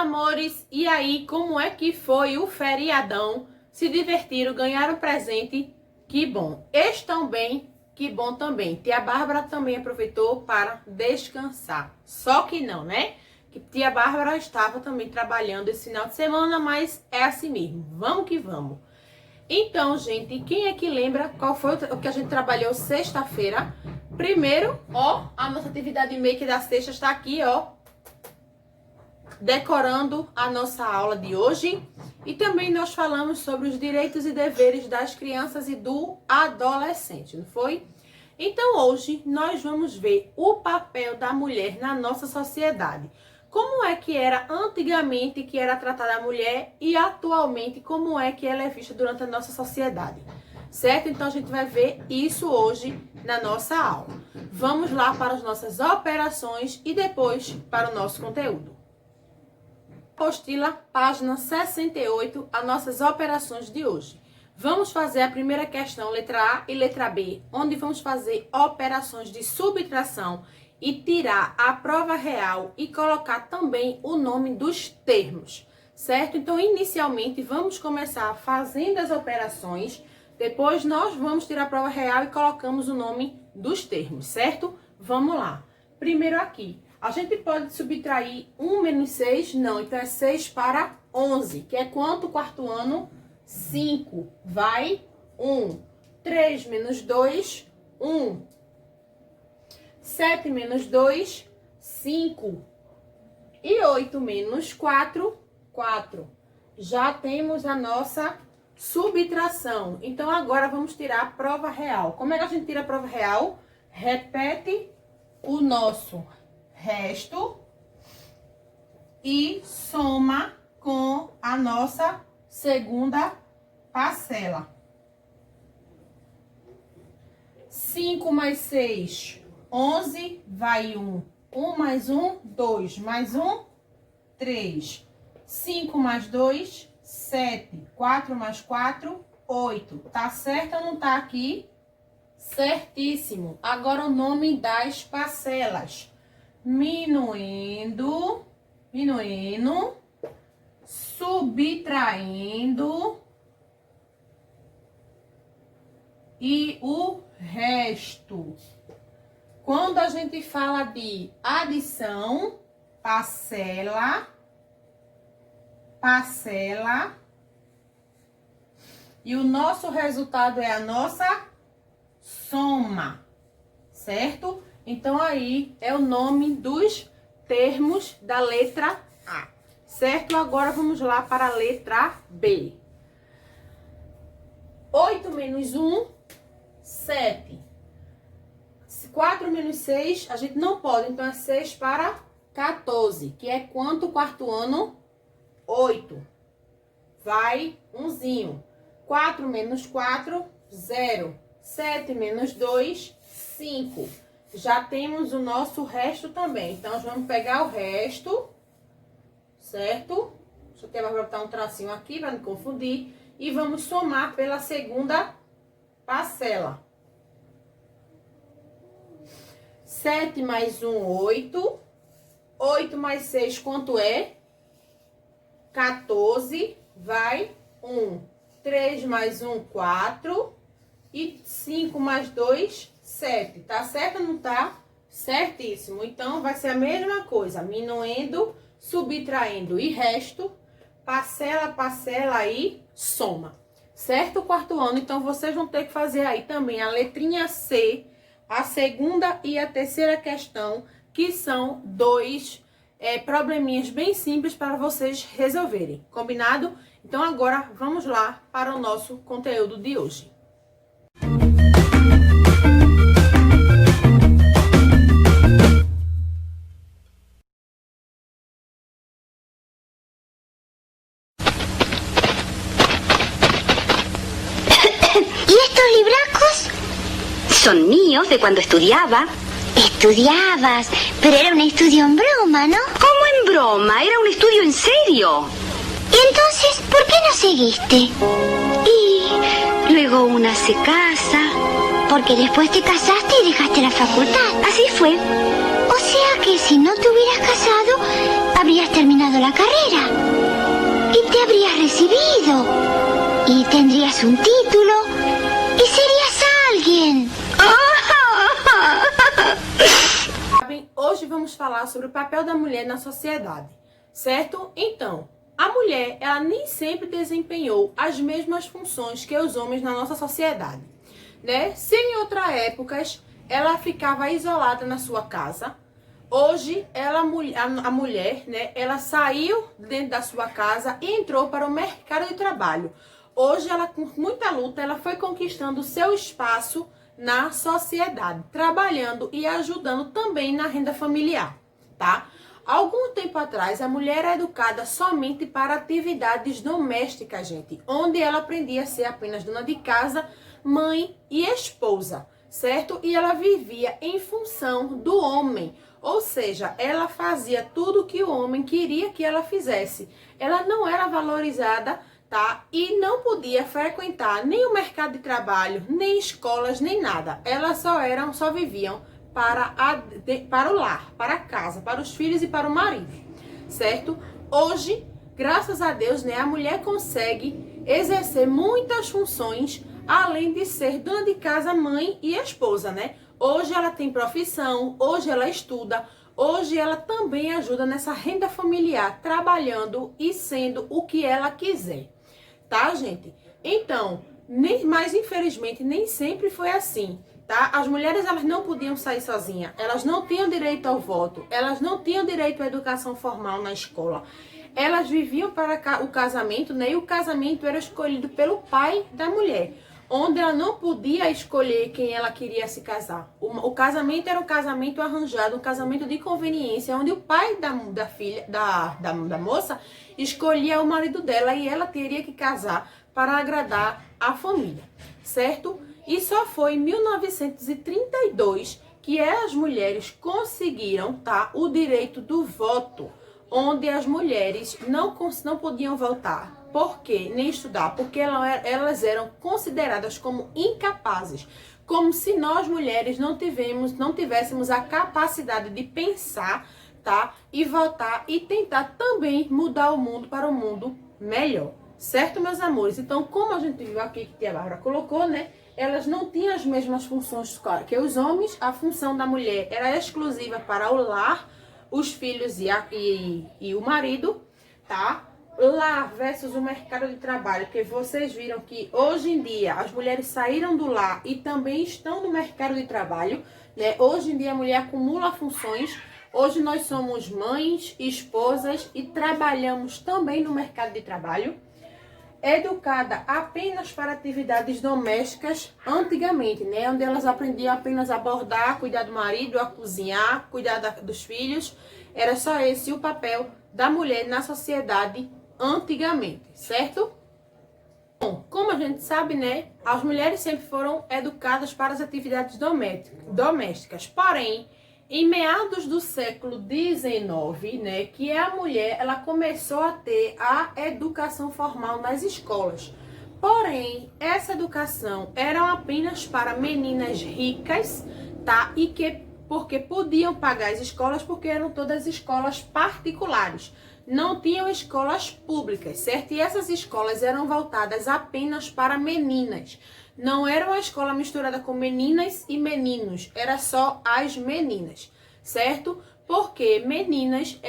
amores! E aí, como é que foi o feriadão? Se divertiram, ganharam presente? Que bom! Estão bem? Que bom também. Tia Bárbara também aproveitou para descansar. Só que não, né? Que tia Bárbara estava também trabalhando esse final de semana, mas é assim mesmo. Vamos que vamos. Então, gente, quem é que lembra qual foi o que a gente trabalhou sexta-feira? Primeiro, ó, a nossa atividade make da sexta está aqui, ó, decorando a nossa aula de hoje. E também nós falamos sobre os direitos e deveres das crianças e do adolescente, não foi? Então, hoje nós vamos ver o papel da mulher na nossa sociedade. Como é que era antigamente que era tratada a mulher e atualmente como é que ela é vista durante a nossa sociedade, certo? Então a gente vai ver isso hoje na nossa aula. Vamos lá para as nossas operações e depois para o nosso conteúdo. Apostila, página 68, as nossas operações de hoje. Vamos fazer a primeira questão, letra A e letra B, onde vamos fazer operações de subtração e tirar a prova real e colocar também o nome dos termos, certo? Então, inicialmente, vamos começar fazendo as operações, depois nós vamos tirar a prova real e colocamos o nome dos termos, certo? Vamos lá. Primeiro aqui, a gente pode subtrair 1 menos 6? Não, então é 6 para 11, que é quanto quarto ano? 5, vai 1. 3 menos 2, 1. 7 menos 2, 5. E 8 menos 4, 4. Já temos a nossa subtração. Então, agora vamos tirar a prova real. Como é que a gente tira a prova real? Repete o nosso resto e soma com a nossa segunda parcela. 5 mais 6, 11, vai 1. 1 mais 1, 2. Mais 1, 3. 5 mais 2, 7. 4 mais 4, 8. Tá certo ou não tá aqui? Certíssimo. Agora o nome das parcelas. Minuendo, subtraindo e o resto. Quando a gente fala de adição, parcela, e o nosso resultado é a nossa soma, certo? Então, aí é o nome dos termos da letra A, certo? Agora, vamos lá para a letra B. 8 menos 1, 7. 4 menos 6, a gente não pode, então é 6 para 14, que é quanto quarto ano? 8. Vai, umzinho. 4 menos 4, 0. 7 menos 2, 5. Já temos o nosso resto também. Então, vamos pegar o resto, certo? Deixa eu até botar um tracinho aqui para não confundir. E vamos somar pela segunda parcela. 7 mais 1, 8. 8 mais 6, quanto é? 14. Vai, 1. 3 mais 1, 4. E 5 mais 2, 7. Tá certo ou não tá? Certíssimo. Então, vai ser a mesma coisa. Minuendo, subtraindo e resto. Parcela e soma. Certo? Quarto ano. Então, vocês vão ter que fazer aí também a letrinha C, a segunda e a terceira questão, que são dois probleminhas bem simples para vocês resolverem. Combinado? Então, agora, vamos lá para o nosso conteúdo de hoje. Son míos de cuando estudiaba. Estudiabas, pero era un estudio en broma, ¿no? ¿Cómo en broma? Era un estudio en serio. ¿Y entonces por qué no seguiste? Y luego una se casa. Porque después te casaste y dejaste la facultad. Así fue. O sea que si no te hubieras casado, habrías terminado la carrera. Y te habrías recibido. Y tendrías un título. Y serías alguien. Bem, hoje vamos falar sobre o papel da mulher na sociedade, certo? Então, a mulher, ela nem sempre desempenhou as mesmas funções que os homens na nossa sociedade, né? Se em outras épocas ela ficava isolada na sua casa, hoje a mulher, né, ela saiu dentro da sua casa e entrou para o mercado de trabalho. Hoje ela, com muita luta, ela foi conquistando o seu espaço na sociedade, trabalhando e ajudando também na renda familiar, tá? Algum tempo atrás, a mulher era educada somente para atividades domésticas, gente, onde ela aprendia a ser apenas dona de casa, mãe e esposa, certo? E ela vivia em função do homem, ou seja, ela fazia tudo que o homem queria que ela fizesse. Ela não era valorizada, tá? E não podia frequentar nem o mercado de trabalho, nem escolas, nem nada. Elas só viviam para o lar, para a casa, para os filhos e para o marido, certo? Hoje, graças a Deus, né, a mulher consegue exercer muitas funções, além de ser dona de casa, mãe e esposa, né? Hoje ela tem profissão, hoje ela estuda, hoje ela também ajuda nessa renda familiar, trabalhando e sendo o que ela quiser. Tá, gente? Então, mas infelizmente nem sempre foi assim, tá? As mulheres, elas não podiam sair sozinhas, elas não tinham direito ao voto, elas não tinham direito à educação formal na escola. Elas viviam para o casamento, né? E o casamento era escolhido pelo pai da mulher, onde ela não podia escolher quem ela queria se casar. O casamento era um casamento arranjado, um casamento de conveniência, onde o pai da filha, da moça, escolhia o marido dela e ela teria que casar para agradar a família, certo? E só foi em 1932 que as mulheres conseguiram, tá, o direito do voto, onde as mulheres não podiam votar. Por quê? Nem estudar, porque elas eram consideradas como incapazes, como se nós mulheres não tivéssemos a capacidade de pensar, tá? E votar e tentar também mudar o mundo para um mundo melhor, certo, meus amores? Então, como a gente viu aqui que a Tia Bárbara colocou, né? Elas não tinham as mesmas funções que os homens. A função da mulher era exclusiva para o lar, os filhos e o marido, tá? Lar versus o mercado de trabalho, que vocês viram que hoje em dia as mulheres saíram do lar e também estão no mercado de trabalho, né? Hoje em dia a mulher acumula funções. Hoje nós somos mães, esposas e trabalhamos também no mercado de trabalho. Educada apenas para atividades domésticas antigamente, né? Onde elas aprendiam apenas a bordar, cuidar do marido, a cozinhar, cuidar dos filhos. Era só esse o papel da mulher na sociedade antigamente, certo? Bom, como a gente sabe, né? As mulheres sempre foram educadas para as atividades domésticas. Porém, em meados do século XIX, né, que a mulher ela começou a ter a educação formal nas escolas. Porém, essa educação era apenas para meninas ricas, tá? Porque podiam pagar as escolas, porque eram todas escolas particulares. Não tinham escolas públicas, certo? E essas escolas eram voltadas apenas para meninas. Não era uma escola misturada com meninas e meninos, era só as meninas, certo? Porque meninas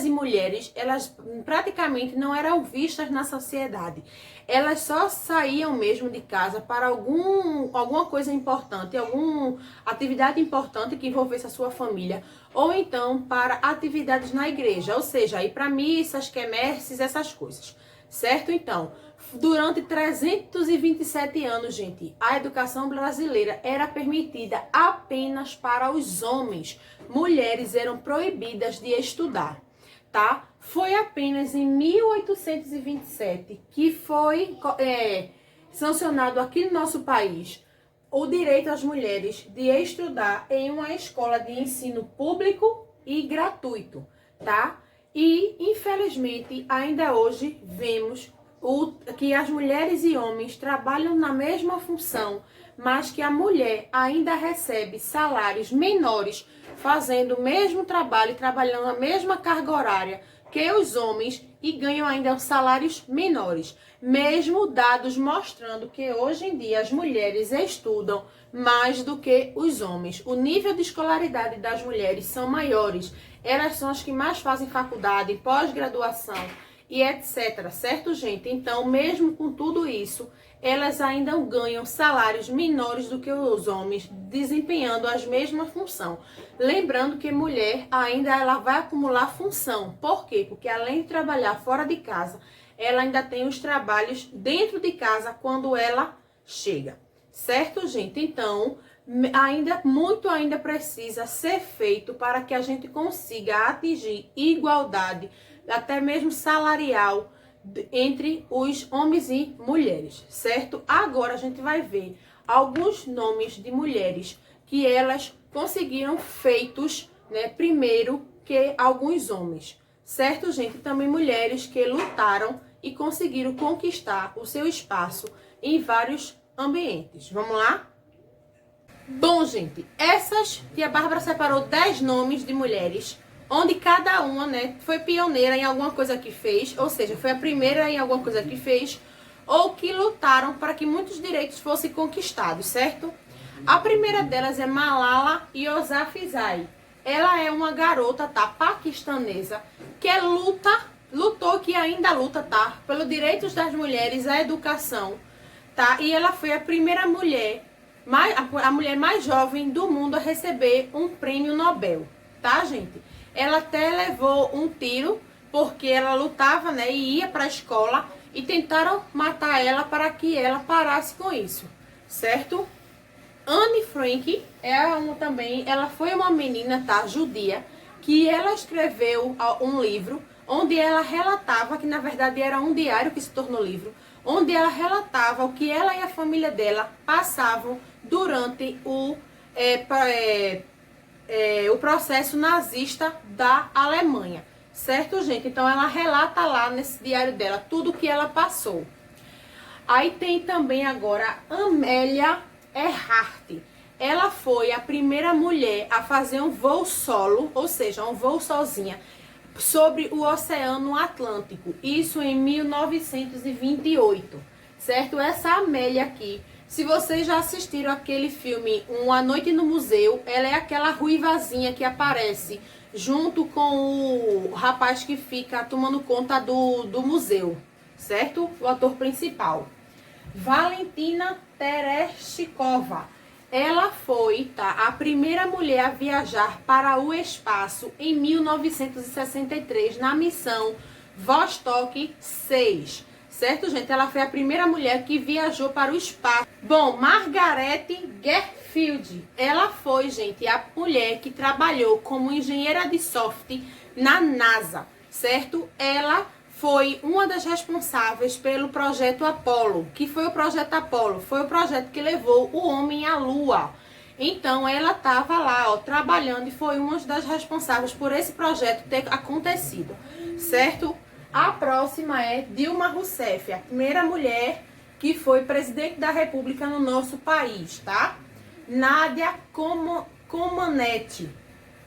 e mulheres, elas praticamente não eram vistas na sociedade. Elas só saíam mesmo de casa para alguma coisa importante, alguma atividade importante que envolvesse a sua família, ou então para atividades na igreja, ou seja, ir para missas, quermesses, essas coisas, certo? Então, durante 327 anos, gente, a educação brasileira era permitida apenas para os homens. Mulheres eram proibidas de estudar, tá? Foi apenas em 1827 que foi sancionado aqui no nosso país o direito às mulheres de estudar em uma escola de ensino público e gratuito, tá? E, infelizmente, ainda hoje vemos que as mulheres e homens trabalham na mesma função, mas que a mulher ainda recebe salários menores fazendo o mesmo trabalho, trabalhando a mesma carga horária que os homens e ganham ainda salários menores. Mesmo dados mostrando que hoje em dia as mulheres estudam mais do que os homens. O nível de escolaridade das mulheres são maiores. Elas são as que mais fazem faculdade, pós-graduação e etc. Certo, gente? Então, mesmo com tudo isso, elas ainda ganham salários menores do que os homens, desempenhando as mesmas funções. Lembrando que mulher ainda ela vai acumular função. Por quê? Porque além de trabalhar fora de casa, ela ainda tem os trabalhos dentro de casa quando ela chega. Certo, gente? Então, muito ainda precisa ser feito para que a gente consiga atingir igualdade, até mesmo salarial, entre os homens e mulheres, certo? Agora a gente vai ver alguns nomes de mulheres que elas conseguiram feitos, né, primeiro que alguns homens, certo, gente? Também mulheres que lutaram e conseguiram conquistar o seu espaço em vários ambientes. Vamos lá? Bom, gente, tia Bárbara separou 10 nomes de mulheres onde cada uma, né, foi pioneira em alguma coisa que fez, ou seja, foi a primeira em alguma coisa que fez, ou que lutaram para que muitos direitos fossem conquistados, certo? A primeira delas é Malala Yousafzai. Ela é uma garota, tá, paquistanesa, que lutou, que ainda luta, tá, pelos direitos das mulheres, a educação, tá? E ela foi a primeira mulher, a mulher mais jovem do mundo a receber um prêmio Nobel, tá, gente? Ela até levou um tiro, porque ela lutava, né, e ia para a escola, e tentaram matar ela para que ela parasse com isso, certo? Anne Frank ela foi uma menina, tá, judia, que ela escreveu um livro, onde ela relatava, que na verdade era um diário que se tornou livro, onde ela relatava o que ela e a família dela passavam durante o processo nazista da Alemanha, certo, gente? Então ela relata lá nesse diário dela tudo que ela passou. Aí tem também agora Amélia Earhart. Ela foi a primeira mulher a fazer um voo solo, ou seja, um voo sozinha, sobre o Oceano Atlântico, isso em 1928, certo? Essa Amélia aqui, se vocês já assistiram aquele filme Uma Noite no Museu, ela é aquela ruivazinha que aparece junto com o rapaz que fica tomando conta do museu, certo? O ator principal. Valentina Tereshkova. Ela foi, tá, a primeira mulher a viajar para o espaço em 1963 na missão Vostok 6. Certo, gente? Ela foi a primeira mulher que viajou para o espaço. Bom, Margaret Gerfield. Ela foi, gente, a mulher que trabalhou como engenheira de software na NASA, certo? Ela foi uma das responsáveis pelo projeto Apollo. Que foi o projeto Apollo? Foi o projeto que levou o homem à Lua. Então, ela estava lá, ó, trabalhando e foi uma das responsáveis por esse projeto ter acontecido, certo? A próxima é Dilma Rousseff, a primeira mulher que foi presidente da República no nosso país, tá? Nadia Comaneci.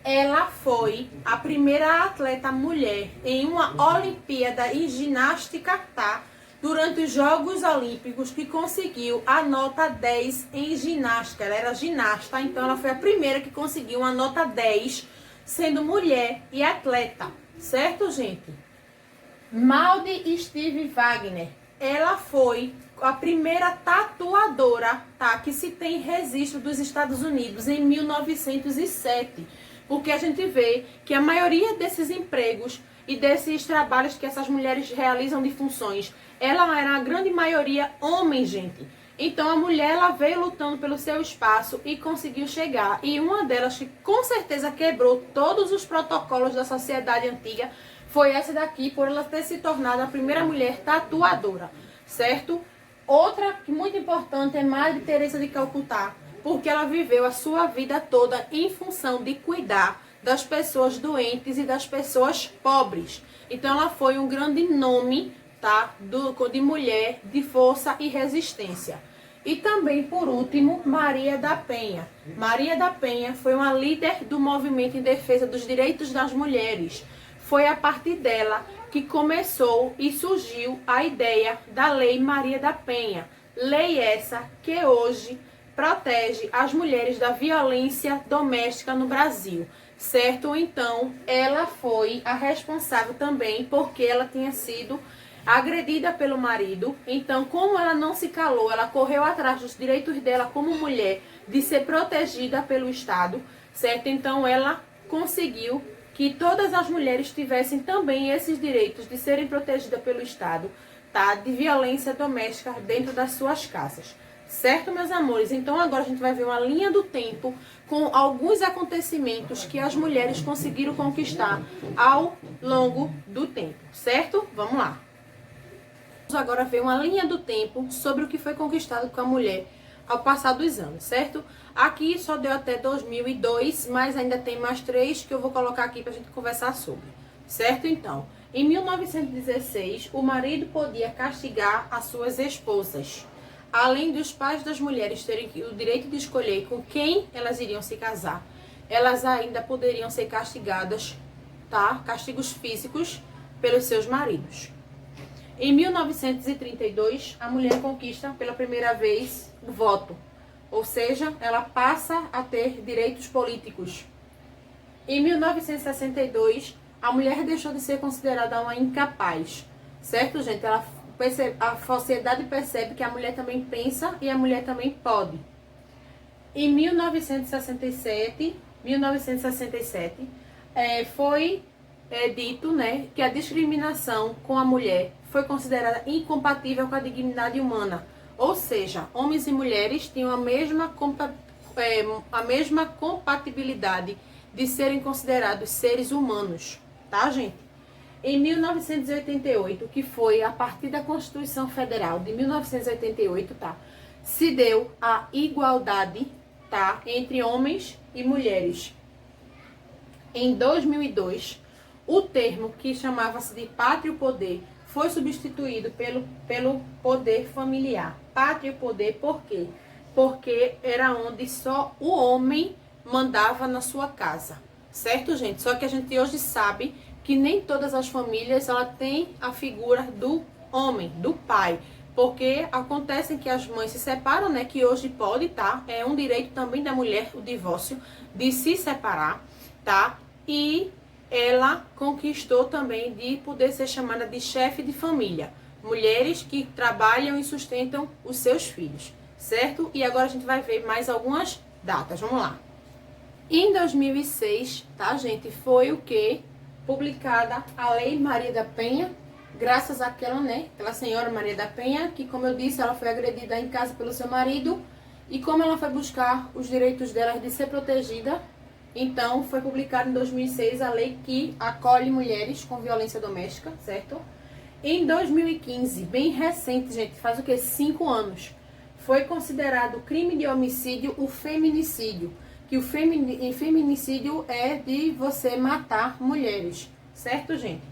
Ela foi a primeira atleta mulher em uma Olimpíada em ginástica, tá? Durante os Jogos Olímpicos, que conseguiu a nota 10 em ginástica. Ela era ginasta, então ela foi a primeira que conseguiu uma nota 10, sendo mulher e atleta, certo, gente? Maud Steve Wagner, ela foi a primeira tatuadora, tá, que se tem registro dos Estados Unidos em 1907, porque a gente vê que a maioria desses empregos e desses trabalhos que essas mulheres realizam de funções, ela era a grande maioria homem, gente. Então a mulher, ela veio lutando pelo seu espaço e conseguiu chegar. E uma delas que com certeza quebrou todos os protocolos da sociedade antiga foi essa daqui, por ela ter se tornado a primeira mulher tatuadora, certo? Outra que muito importante é Madre Teresa de Calcutá, porque ela viveu a sua vida toda em função de cuidar das pessoas doentes e das pessoas pobres. Então ela foi um grande nome, tá, de mulher de força e resistência. E também, por último, Maria da Penha. Maria da Penha foi uma líder do movimento em defesa dos direitos das mulheres. Foi a partir dela que começou e surgiu a ideia da Lei Maria da Penha. Lei essa que hoje protege as mulheres da violência doméstica no Brasil, certo? Então, ela foi a responsável também porque ela tinha sido agredida pelo marido. Então, como ela não se calou, ela correu atrás dos direitos dela como mulher de ser protegida pelo Estado, certo? Então, ela conseguiu que todas as mulheres tivessem também esses direitos de serem protegidas pelo Estado, tá? De violência doméstica dentro das suas casas. Certo, meus amores? Então, agora a gente vai ver uma linha do tempo com alguns acontecimentos que as mulheres conseguiram conquistar ao longo do tempo, certo? Vamos lá. Vamos agora ver uma linha do tempo sobre o que foi conquistado com a mulher ao passar dos anos, certo? Aqui só deu até 2002, mas ainda tem mais 3 que eu vou colocar aqui pra gente conversar sobre, certo? Então, em 1916, o marido podia castigar as suas esposas. Além dos pais das mulheres terem o direito de escolher com quem elas iriam se casar, elas ainda poderiam ser castigadas, tá? Castigos físicos pelos seus maridos. Em 1932, a mulher conquista pela primeira vez o voto, ou seja, ela passa a ter direitos políticos. Em 1962, a mulher deixou de ser considerada uma incapaz, certo, gente? A sociedade percebe que a mulher também pensa e a mulher também pode. Em 1967, foi dito, né, que a discriminação com a mulher foi considerada incompatível com a dignidade humana. Ou seja, homens e mulheres tinham a mesma compatibilidade de serem considerados seres humanos, tá, gente? Em 1988, que foi a partir da Constituição Federal de 1988, tá? Se deu a igualdade, tá? Entre homens e mulheres. Em 2002, o termo que chamava-se de pátrio poder foi substituído pelo poder familiar. Pátrio poder, por quê? Porque era onde só o homem mandava na sua casa, certo, gente? Só que a gente hoje sabe que nem todas as famílias ela tem a figura do homem, do pai, porque acontece que as mães se separam, né, que hoje pode, tá? É um direito também da mulher, o divórcio, de se separar, tá? E ela conquistou também de poder ser chamada de chefe de família. Mulheres que trabalham e sustentam os seus filhos, certo? E agora a gente vai ver mais algumas datas, vamos lá. Em 2006, tá, gente, foi o que? Publicada a Lei Maria da Penha, graças àquela, né, aquela senhora Maria da Penha, que, como eu disse, ela foi agredida em casa pelo seu marido, e como ela foi buscar os direitos dela de ser protegida, então foi publicada em 2006 a lei que acolhe mulheres com violência doméstica, certo? Em 2015, bem recente, gente, faz o que? 5 anos, foi considerado crime de homicídio o feminicídio, que o feminicídio é de você matar mulheres, certo, gente?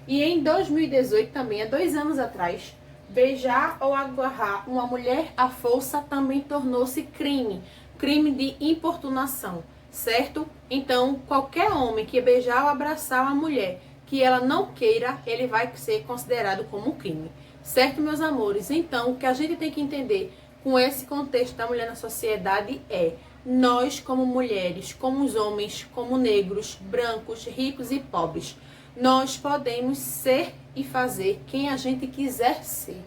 E em 2018 também, há 2 anos atrás, beijar ou agarrar uma mulher à força também tornou-se crime de importunação, certo? Então, qualquer homem que beijar ou abraçar uma mulher que ela não queira, ele vai ser considerado como crime, certo, meus amores? Então, o que a gente tem que entender com esse contexto da mulher na sociedade é: nós, como mulheres, como os homens, como negros, brancos, ricos e pobres, nós podemos ser e fazer quem a gente quiser ser.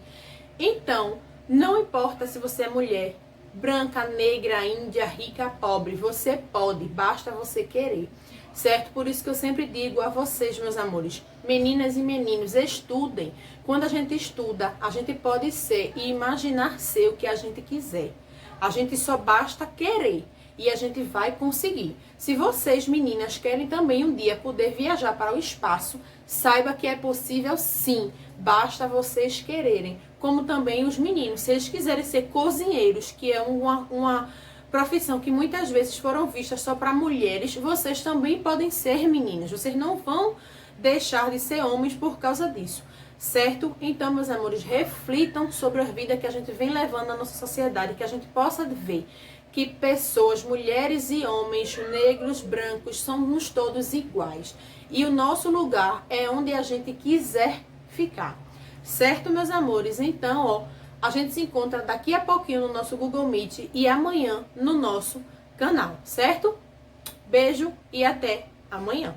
Então, não importa se você é mulher, branca, negra, índia, rica, pobre, você pode, basta você querer, certo? Por isso que eu sempre digo a vocês, meus amores, meninas e meninos, estudem. Quando a gente estuda, a gente pode ser e imaginar ser o que a gente quiser. A gente só basta querer e a gente vai conseguir. Se vocês, meninas, querem também um dia poder viajar para o espaço, saiba que é possível sim, basta vocês quererem. Como também os meninos, se eles quiserem ser cozinheiros, que é uma profissão que muitas vezes foram vistas só para mulheres, vocês também podem ser meninos. Vocês não vão deixar de ser homens por causa disso, certo? Então, meus amores, reflitam sobre a vida que a gente vem levando na nossa sociedade, que a gente possa ver que pessoas, mulheres e homens, negros, brancos, somos todos iguais. E o nosso lugar é onde a gente quiser ficar, certo, meus amores? Então, ó, a gente se encontra daqui a pouquinho no nosso Google Meet e amanhã no nosso canal, certo? Beijo e até amanhã.